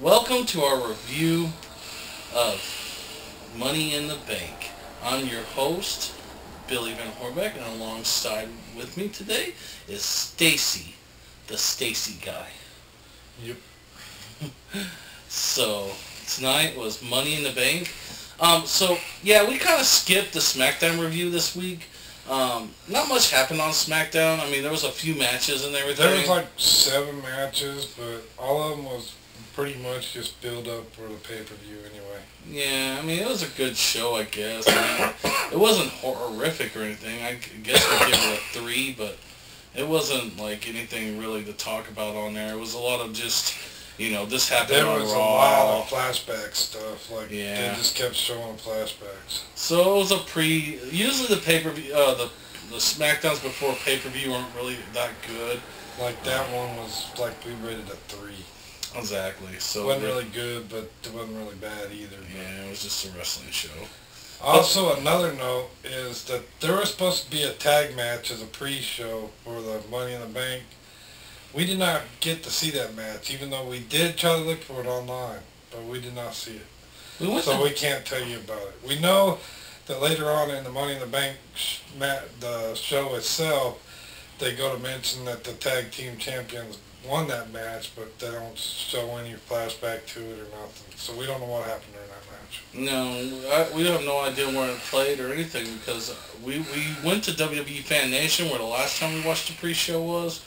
Welcome to our review of Money in the Bank. I'm your host, Billy Van Horbeck, and alongside with me today is Stacy, the Stacy guy. Yep. So, tonight was Money in the Bank. We kind of skipped the SmackDown review this week. Not much happened on SmackDown. I mean, there was a few matches and everything. There was like 7 matches, but all of them was pretty much just build up for the pay-per-view anyway. Yeah, I mean, it was a good show, I guess. I mean, it wasn't horrific or anything. I guess we'd give it a 3, but it wasn't like anything really to talk about on there. It was a lot of just, this happened on Raw. There was a lot of flashback stuff. Like, yeah. They just kept showing flashbacks. So it was usually the pay-per-view, the SmackDowns before pay-per-view weren't really that good. Like, that one was, like, we rated a 3. Exactly. So it wasn't really good, but it wasn't really bad either. Yeah, it was just a wrestling show. Also, another note is that there was supposed to be a tag match as a pre-show for the Money in the Bank. We did not get to see that match, even though we did try to look for it online, but we did not see it. So we can't tell you about it. We know that later on in the Money in the Bank, the show itself, they go to mention that the tag team champions won that match, but they don't show any flashback to it or nothing. So we don't know what happened during that match. No, we have no idea where it played or anything because we went to WWE Fan Nation where the last time we watched the pre-show was,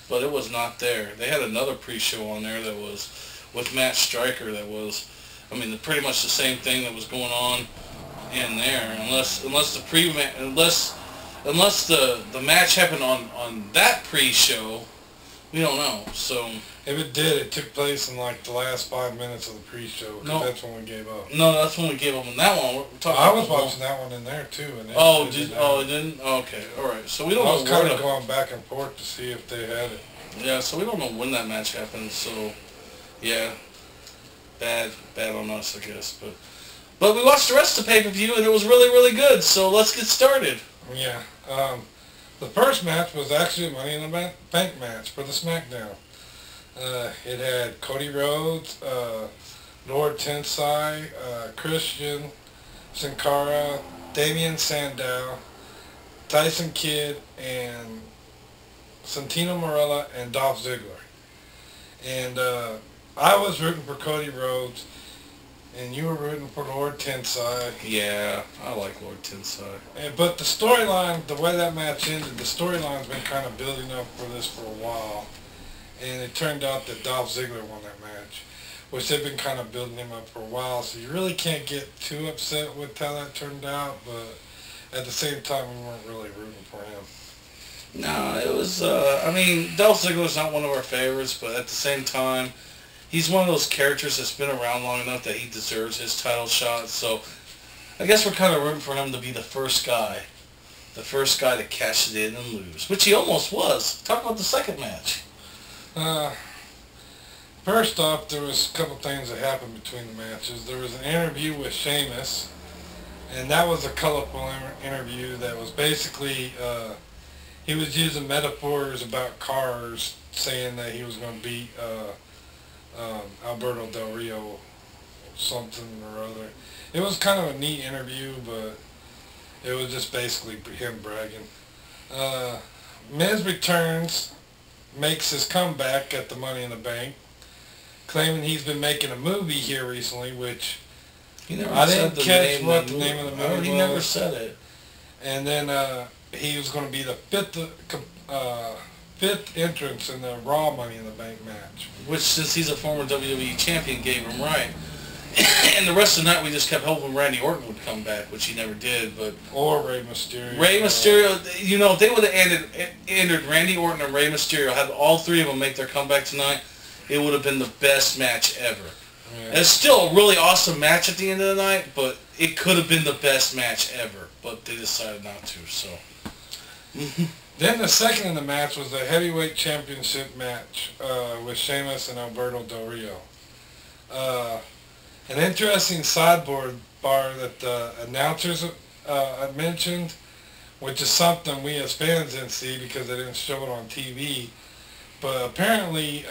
but it was not there. They had another pre-show on there that was with Matt Stryker that was, pretty much the same thing that was going on in there, unless the match happened on that pre-show. We don't know, so... If it did, it took place in like the last 5 minutes of the pre-show, because that's when we gave up. No, that's when we gave up on that one. I was watching that one in there too. And it didn't? Okay, alright. So we don't know. I was kind of going back and forth to see if they had it. Yeah, so we don't know when that match happened, so... Yeah. Bad on us, I guess. But we watched the rest of the pay-per-view, and it was really, really good, so let's get started. Yeah. The first match was actually a Money in the Bank match for the SmackDown. It had Cody Rhodes, Lord Tensai, Christian, Sin Cara, Damian Sandow, Tyson Kidd, and Santino Marella, and Dolph Ziggler. And I was rooting for Cody Rhodes, and you were rooting for Lord Tensai. Yeah, I like Lord Tensai. But the storyline, the way that match ended, the storyline's been kind of building up for this for a while. And it turned out that Dolph Ziggler won that match, which they've been kind of building him up for a while. So you really can't get too upset with how that turned out, but at the same time, we weren't really rooting for him. No, it was, Dolph Ziggler's not one of our favorites, but at the same time, he's one of those characters that's been around long enough that he deserves his title shot. So I guess we're kind of rooting for him to be the first guy to cash it in and lose, which he almost was. Talk about the second match. First off, there was a couple things that happened between the matches. There was an interview with Sheamus, and that was a colorful interview that was basically, he was using metaphors about cars, saying that he was going to beat Alberto Del Rio something or other. It was kind of a neat interview, but it was just basically him bragging. Miz returns, makes his comeback at the Money in the Bank, claiming he's been making a movie here recently, which I didn't catch what the name of the movie was. He never said it. And then he was going to be the fifth entrance in the Raw Money in the Bank match. Which, since he's a former WWE champion, gave him right. And the rest of the night we just kept hoping Randy Orton would come back, which he never did. Or Rey Mysterio. Rey Mysterio, if they would have entered Randy Orton and Rey Mysterio, had all three of them make their comeback tonight, it would have been the best match ever. Yeah. And it's still a really awesome match at the end of the night, but it could have been the best match ever. But they decided not to, so... Then the second in the match was the heavyweight championship match with Sheamus and Alberto Del Rio. An interesting sideboard bar that the announcers had mentioned, which is something we as fans didn't see because they didn't show it on TV. But apparently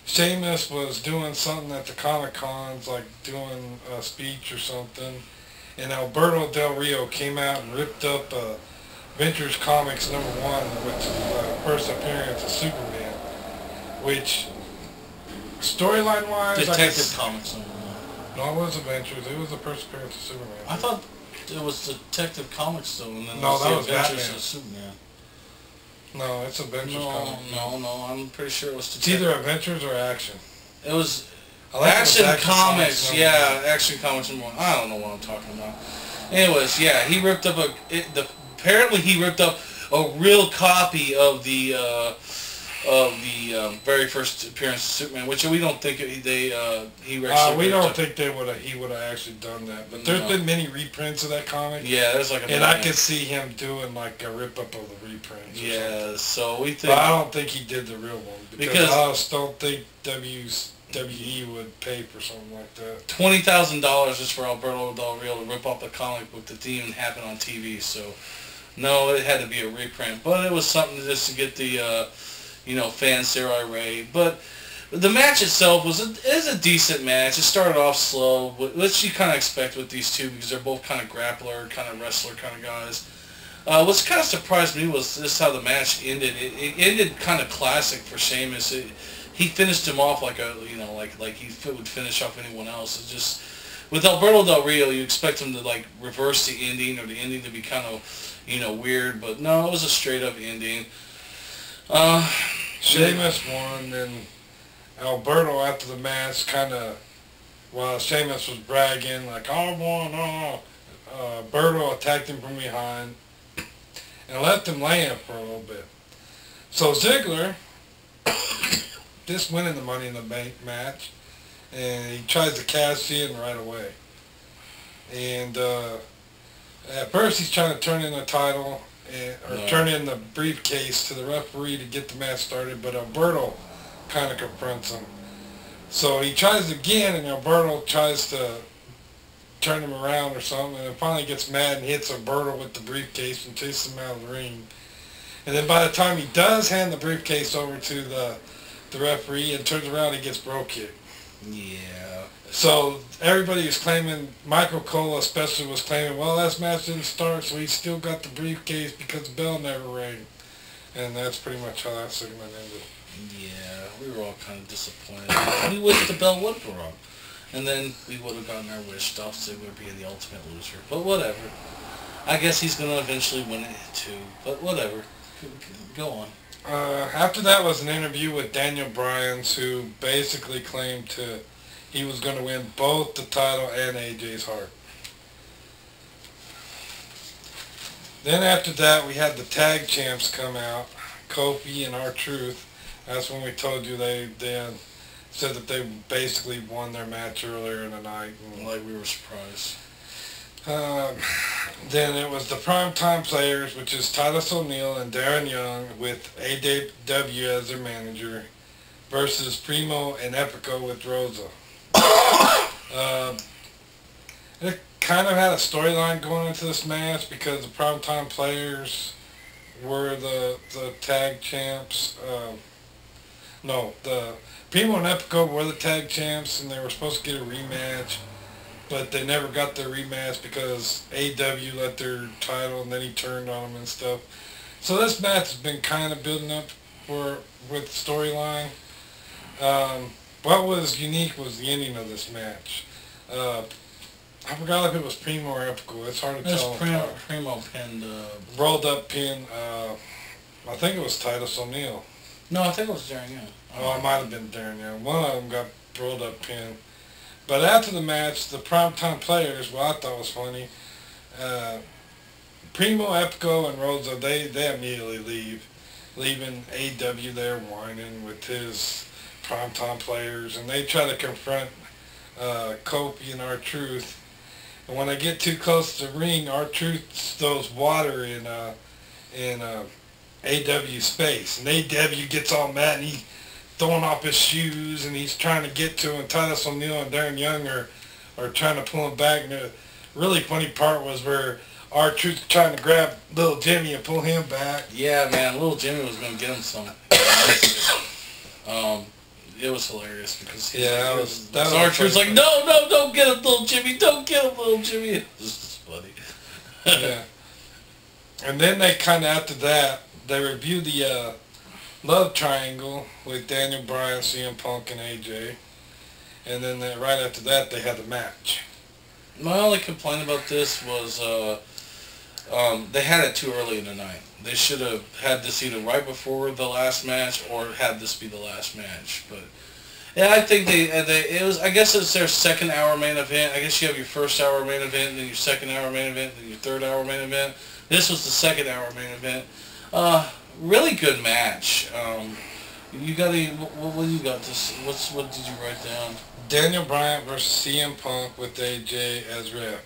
Sheamus was doing something at the Comic Cons, like doing a speech or something, and Alberto Del Rio came out and ripped up Ventures Comics #1, which is the first appearance of Superman, which storyline wise, Detective Comics. No, it was Adventures. It was the first appearance of Superman. I thought it was Detective Comics though, and then No, that the was Adventures Batman. of Superman. No, it's Adventures Comics. No, I'm pretty sure it was It's either Adventures or Action. It was Action Comics, #1. yeah, Action Comics #1. I don't know what I'm talking about. Anyways, yeah, he ripped up apparently he ripped up a real copy of the very first appearance of Superman, which we don't think he actually. We don't think he would have actually done that, but there's been many reprints of that comic. Yeah, there's like and I could see him doing like a rip up of the reprints. Yeah, so we think. But I don't think he did the real one because I just don't think WWE would pay for something like that. $20,000 just for Alberto Del Rio to rip off the comic book that didn't even happen on TV. So, no, it had to be a reprint. But it was something just to get the, fans there irate. But the match itself is a decent match. It started off slow, which you kind of expect with these two because they're both kind of grappler, kind of wrestler kind of guys. What's kind of surprised me was this how the match ended. It ended kind of classic for Sheamus. He finished him off like like he would finish off anyone else. It's just with Alberto Del Rio, you expect him to like reverse the ending or the ending to be kind of weird, but no, it was a straight up ending. Sheamus won, and Alberto after the match while Sheamus was bragging like I won, Alberto attacked him from behind and left him laying for a little bit. So Ziggler just winning the Money in the Bank match, and he tries to cash in right away. And at first he's trying to turn in the title turn in the briefcase to the referee to get the match started, but Alberto kind of confronts him. So he tries again, and Alberto tries to turn him around or something, and then finally gets mad and hits Alberto with the briefcase and chases him out of the ring. And then by the time he does hand the briefcase over to the referee and turns around, he gets bro kicked. Yeah. So everybody was claiming, Michael Cole especially was claiming, well, that match didn't start, so he still got the briefcase because the bell never rang. And that's pretty much how that segment ended. Yeah, we were all kind of disappointed. We wished the bell would have rung. And then we would have gotten our wish, Dolph Ziggler being the ultimate loser. But whatever. I guess he's going to eventually win it too. But whatever. Go on. After that was an interview with Daniel Bryan, who basically claimed he was going to win both the title and AJ's heart. Then after that, we had the tag champs come out, Kofi and R-Truth. That's when we told you they said that they basically won their match earlier in the night. And like we were surprised. Then it was the Primetime Players, which is Titus O'Neil and Darren Young with AW as their manager, versus Primo and Epico with Rosa. It kind of had a storyline going into this match because the Primetime Players were the tag champs. The Primo and Epico were the tag champs, and they were supposed to get a rematch, but they never got their rematch because AW let their title, and then he turned on them and stuff. So this match has been kind of building up with storyline. What was unique was the ending of this match. I forgot if it was Primo or Epico. It's hard to tell. Primo pinned. Rolled up pin. I think it was Titus O'Neil. No, I think it was Darren Young. Oh, it might have been Darren Young. One of them got rolled up pin. But after the match, the Primetime Players, what I thought was funny, Primo, Epico, and Rosa, they immediately leave, leaving AW there whining with his Primetime Players, and they try to confront Kofi and R-Truth. And when they get too close to the ring, R-Truth throws water in AW's face, and AW gets all mad, and he's throwing off his shoes, and he's trying to get to him. Titus O'Neil and Darren Young are trying to pull him back. And the really funny part was where R-Truth trying to grab little Jimmy and pull him back. Yeah, man, little Jimmy was going to get him some. it was hilarious because that was R-Truth's like, no, don't get him, little Jimmy, don't get him, little Jimmy. It was just funny. Yeah. And then they kind of, after that, they reviewed the Love Triangle with Daniel Bryan, CM Punk, and AJ. And then right after that, they had the match. My only complaint about this was they had it too early in the night. They should have had this either right before the last match or had this be the last match. But yeah, I think it was. I guess it's their second hour main event. I guess you have your first hour main event, then your second hour main event, then your third hour main event. This was the second hour main event. Really good match. You got what you got? What did you write down? Daniel Bryan versus CM Punk with AJ as ref.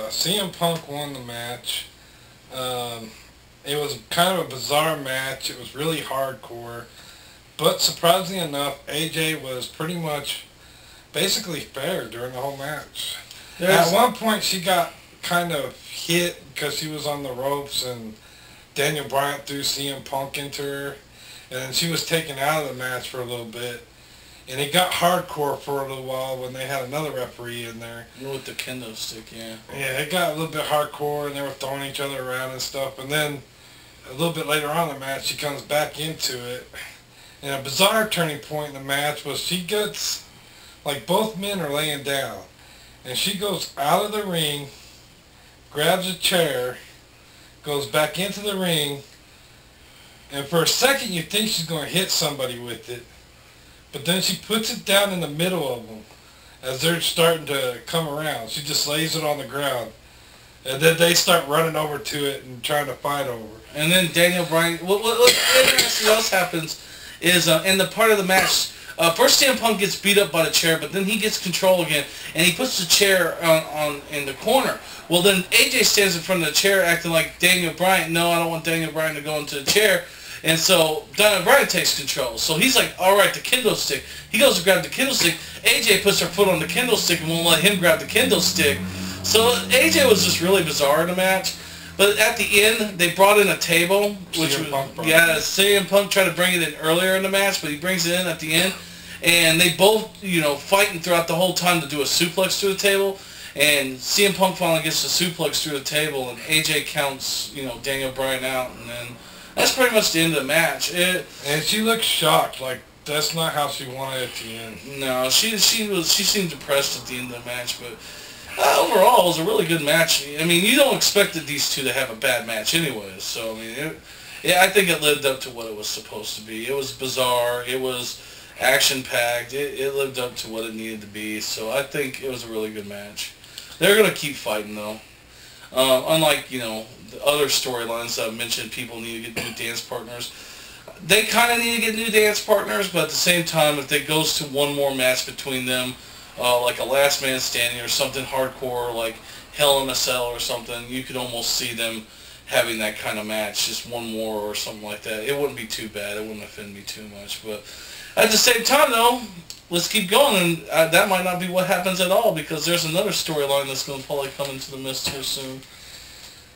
CM Punk won the match. It was kind of a bizarre match. It was really hardcore. But surprisingly enough, AJ was pretty much basically fair during the whole match. At one point, she got kind of hit because she was on the ropes and Daniel Bryan threw CM Punk into her. And then she was taken out of the match for a little bit. And it got hardcore for a little while when they had another referee in there. With the kendo stick, yeah. Yeah, it got a little bit hardcore and they were throwing each other around and stuff. And then a little bit later on in the match, she comes back into it. And a bizarre turning point in the match was she gets, like both men are laying down. And she goes out of the ring, grabs a chair, goes back into the ring. And for a second, you think she's going to hit somebody with it. But then she puts it down in the middle of them as they're starting to come around. She just lays it on the ground. And then they start running over to it and trying to fight over it. And then Daniel Bryan, what interesting else happens is in the part of the match, first CM Punk gets beat up by the chair, but then he gets control again, and he puts the chair on in the corner. Well, then AJ stands in front of the chair acting like Daniel Bryan. No, I don't want Daniel Bryan to go into the chair. And so Daniel Bryan takes control. So he's like, all right, the kendo stick. He goes to grab the kendo stick. AJ puts her foot on the kendo stick and won't let him grab the kendo stick. So AJ was just really bizarre in the match. But at the end, they brought in a table, which was, CM Punk tried to bring it in earlier in the match, but he brings it in at the end. And they both, fighting throughout the whole time to do a suplex through the table. And CM Punk finally gets the suplex through the table, and AJ counts, Daniel Bryan out, and then that's pretty much the end of the match. And she looked shocked, like that's not how she wanted it to end. No, she seemed depressed at the end of the match, but overall it was a really good match. I mean, you don't expect these two to have a bad match anyways. So I mean, I think it lived up to what it was supposed to be. It was bizarre. It was action-packed. It lived up to what it needed to be. So I think it was a really good match. They're gonna keep fighting though. Unlike, the other storylines that I mentioned, people need to get new dance partners. They kind of need to get new dance partners, but at the same time, if it goes to one more match between them, like a last man standing or something hardcore, like Hell in a Cell or something, you could almost see them having that kind of match, just one more or something like that. It wouldn't be too bad. It wouldn't offend me too much. But at the same time, though, let's keep going, and that might not be what happens at all, because there's another storyline that's going to probably come into the mist here soon.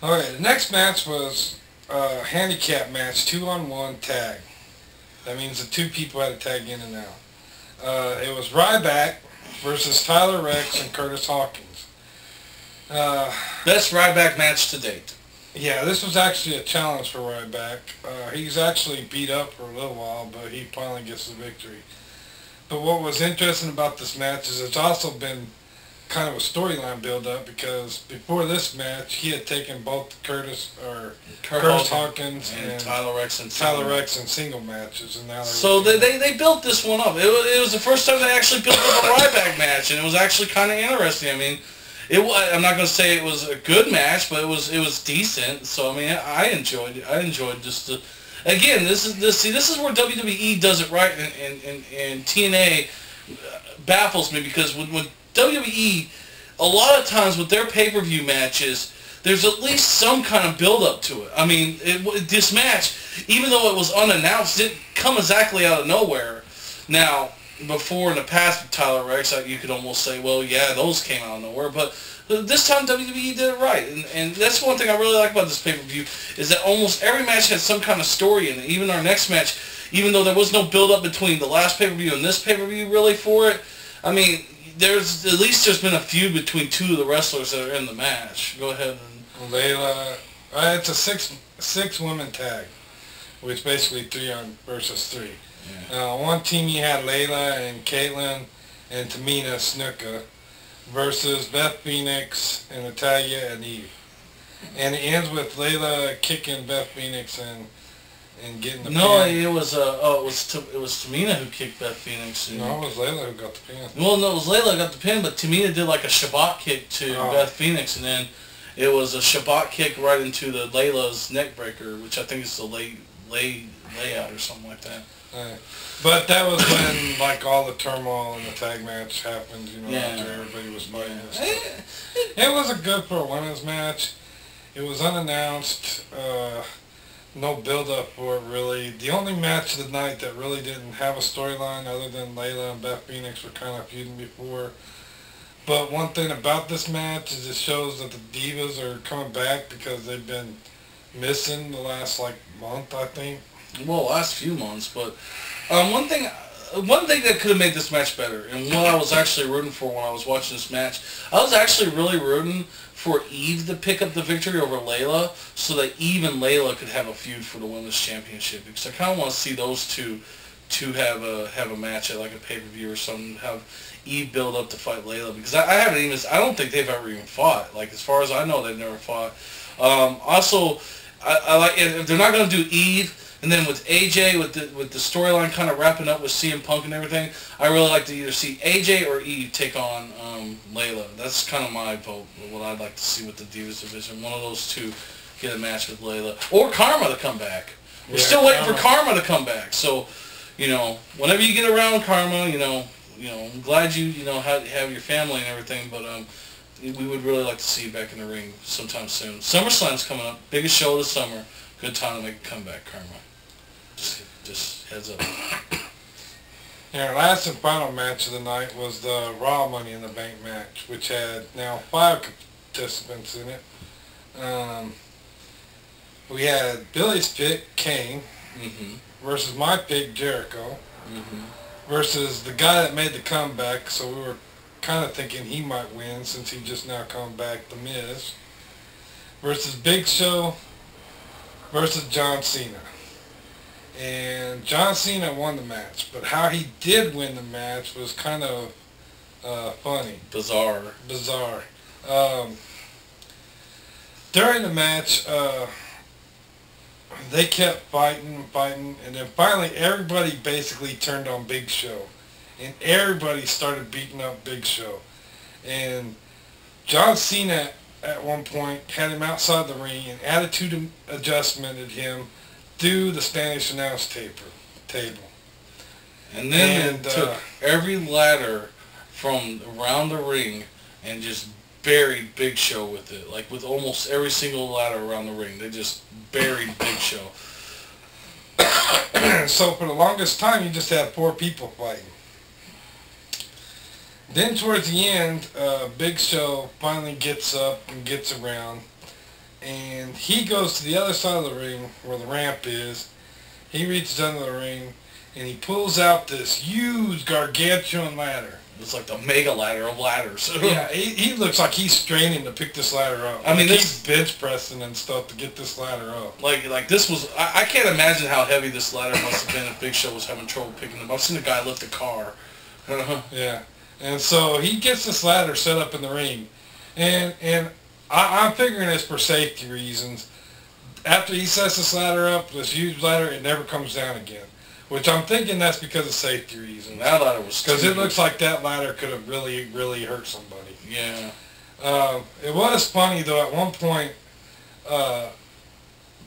Alright, the next match was a handicap match, 2-on-1 tag. That means the two people had to tag in and out. It was Ryback versus Tyler Rex and Curtis Hawkins. Best Ryback match to date. Yeah, this was actually a challenge for Ryback. He's actually beat up for a little while, but he finally gets the victory. But what was interesting about this match is it's also been kind of a storyline build-up, because before this match, he had taken both Curtis Hawkins and Tyler Rex in single matches, and now so they built this one up. It was the first time they actually built up a Ryback match, and it was actually kind of interesting. I mean, I'm not going to say it was a good match, but it was decent. So I mean, I enjoyed it. I enjoyed just the. Again, this is where WWE does it right, and TNA baffles me, because when WWE, a lot of times with their pay-per-view matches, there's at least some kind of build-up to it. I mean, this match, even though it was unannounced, didn't come exactly out of nowhere. Now, before in the past with Tyler Rex, you could almost say, well, yeah, those came out of nowhere, but this time WWE did it right, and that's one thing I really like about this pay-per-view, is that almost every match had some kind of story in it. Even our next match, even though there was no build-up between the last pay-per-view and this pay-per-view really for it, I mean, there's been a feud between two of the wrestlers that are in the match. Go ahead. Layla, it's a six women tag, which basically 3 versus 3. Yeah. One team you had Layla and Caitlyn and Tamina Snuka versus Beth Phoenix and Natalya and Eve. And it ends with Layla kicking Beth Phoenix and getting the pin. It was Tamina who kicked Beth Phoenix. No, it was Layla who got the pin. Well, no, it was Layla who got the pin, but Tamina did like a Shabbat kick to Beth Phoenix, and then it was a Shabbat kick right into the Layla's neck breaker, which I think is the layout or something like that. But that was when like all the turmoil in the tag match happened, after everybody was fighting. It wasn't good for a women's match. It was unannounced. No build-up for it, really. The only match of the night that really didn't have a storyline other than Layla and Beth Phoenix were kind of feuding before. But one thing about this match is it shows that the Divas are coming back because they've been missing the last, month, I think. Well, last few months, but one thing that could have made this match better, and what I was actually rooting for when I was watching this match, I was actually really rooting for Eve to pick up the victory over Layla, so that Eve and Layla could have a feud for the Women's Championship. Because I kind of want to see those two have a match at like a pay-per-view or something. Have Eve build up to fight Layla, because I don't think they've ever even fought. Like, as far as I know, they've never fought. Also, I like if they're not going to do Eve. And then with AJ, with the storyline kind of wrapping up with CM Punk and everything, I really like to either see AJ or Eve take on Layla. That's kind of my vote, what I'd like to see with the Divas division. One of those two get a match with Layla. Or Karma to come back. We're still waiting for Karma to come back. So, whenever you get around Karma, I'm glad you have your family and everything, but we would really like to see you back in the ring sometime soon. SummerSlam's coming up. Biggest show of the summer. Good time to make a comeback, Karma. Just heads up. Our last and final match of the night was the Raw Money in the Bank match, which had now 5 participants in it. We had Billy's pick, Kane, versus my pick, Jericho, versus the guy that made the comeback, so we were kind of thinking he might win since he just now come back, The Miz, versus Big Show versus John Cena. And John Cena won the match, but how he did win the match was kind of funny. Bizarre. During the match, they kept fighting, and then finally everybody basically turned on Big Show. And everybody started beating up Big Show. And John Cena at one point had him outside the ring and attitude adjustmented him through the Spanish announce table. And then took every ladder from around the ring and just buried Big Show with it. Like with almost every single ladder around the ring. They just buried Big Show. So for the longest time you just had 4 people fighting. Then towards the end, Big Show finally gets up and gets around, and he goes to the other side of the ring where the ramp is. He reaches under the ring, and he pulls out this huge gargantuan ladder. It's like the mega ladder of ladders. Yeah, he looks like he's straining to pick this ladder up. I mean, he's bench pressing and stuff to get this ladder up. Like this was, I can't imagine how heavy this ladder must have been if Big Show was having trouble picking them up. I've seen a guy lift a car. Yeah. And so he gets this ladder set up in the ring. And I'm figuring it's for safety reasons. After he sets this ladder up, this huge ladder, it never comes down again. Which I'm thinking that's because of safety reasons. That ladder was because it looks like that ladder could have really, really hurt somebody. Yeah. It was funny, though, at one point,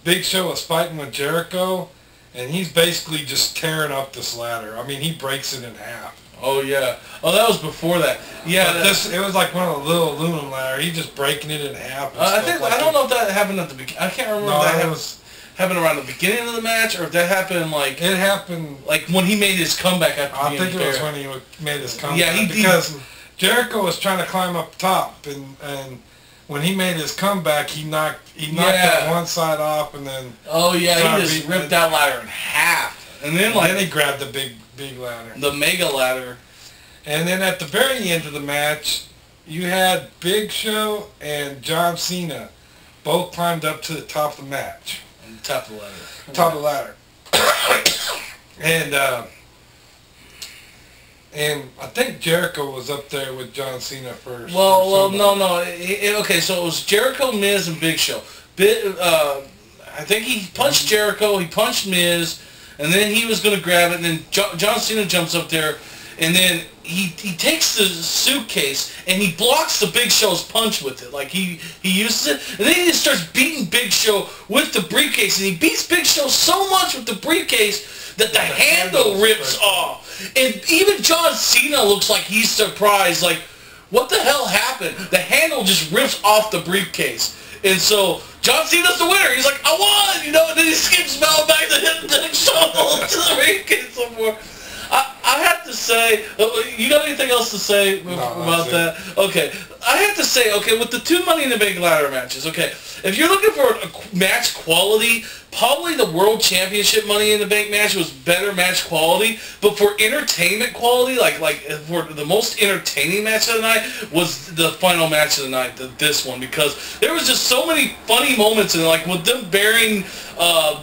Big Show was fighting with Jericho, and he's basically just tearing up this ladder. I mean, he breaks it in half. Oh, yeah. Oh, that was before that. Yeah. It was like one of the little aluminum ladders. He's just breaking it in half. I don't know if that happened at the beginning. I can't remember if that happened around the beginning of the match, or if that happened It happened when he made his comeback after I think it was when he made his comeback. Yeah, because Jericho was trying to climb up top, and when he made his comeback, he knocked that one side off, and then he just ripped that ladder in half. And then he grabbed the big ladder. The mega ladder. And then at the very end of the match, you had Big Show and John Cena both climbed up to the top of the match. On the top of the ladder. Top of the ladder. And I think Jericho was up there with John Cena first. Well, no. Okay, so it was Jericho, Miz, and Big Show. I think he punched Jericho, he punched Miz, and then he was going to grab it, and then John Cena jumps up there, and then he takes the suitcase, and he blocks the Big Show's punch with it. Like, he uses it, and then he just starts beating Big Show with the briefcase, and he beats Big Show so much with the briefcase that the handle rips off. And even John Cena looks like he's surprised, like, what the hell happened? The handle just rips off the briefcase. And so John Cena's the winner. He's like, I won, you know, and then he skips Mel back to hit the shovel to the briefcase some more. I have to say, you got anything else to say about that? Okay. I have to say, okay, with the 2 Money in the Bank ladder matches, okay, if you're looking for a match quality, probably the World Championship Money in the Bank match was better match quality, but for entertainment quality, like for the most entertaining match of the night was the final match of the night, this one, because there was just so many funny moments in it, like with them burying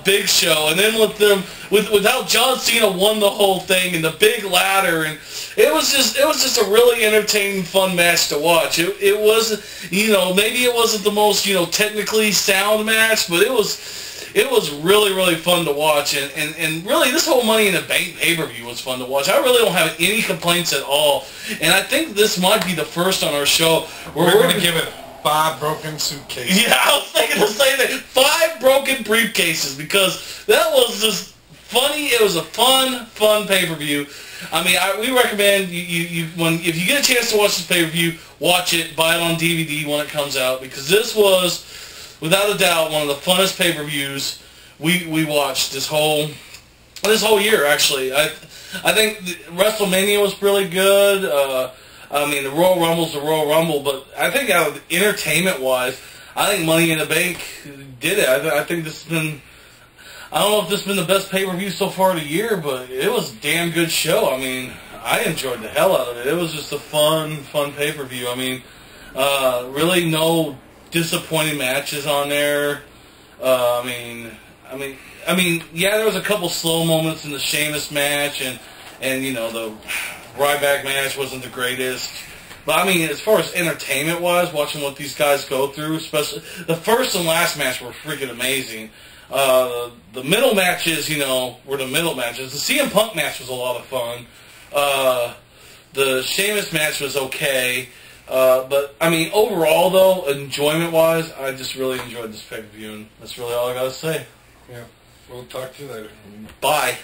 Big Show, and then with them, with how John Cena won the whole thing, and the big ladder, and it was just a really entertaining, fun match to watch. It was, you know, maybe it wasn't the most, you know, technically sound match, but it was really, really fun to watch, and really this whole Money in the Bank pay-per-view was fun to watch. I really don't have any complaints at all, and I think this might be the first on our show where we're going to give it 5 broken suitcases. Yeah, I was thinking the same thing. 5 broken briefcases, because that was just funny. It was a fun pay-per-view. I mean, we recommend if you get a chance to watch this pay-per-view, watch it, buy it on DVD when it comes out, because this was, without a doubt, one of the funnest pay-per-views we watched this whole year. Actually, I think WrestleMania was really good. I mean, the Royal Rumble's the Royal Rumble, but I think out of entertainment-wise, I think Money in the Bank did it. I think this has been, I don't know if this has been the best pay-per-view so far of the year, but it was a damn good show. I mean, I enjoyed the hell out of it. It was just a fun pay-per-view. I mean, really no disappointing matches on there. I mean, yeah, there was a couple slow moments in the Sheamus match, and you know, the Ryback match wasn't the greatest. But I mean, as far as entertainment-wise, watching what these guys go through, especially the first and last match were freaking amazing. The middle matches, you know, were the middle matches. The CM Punk match was a lot of fun. The Sheamus match was okay. But, I mean, overall, though, enjoyment-wise, I just really enjoyed this pay-per-view, and that's really all I got to say. Yeah. We'll talk to you later. Bye.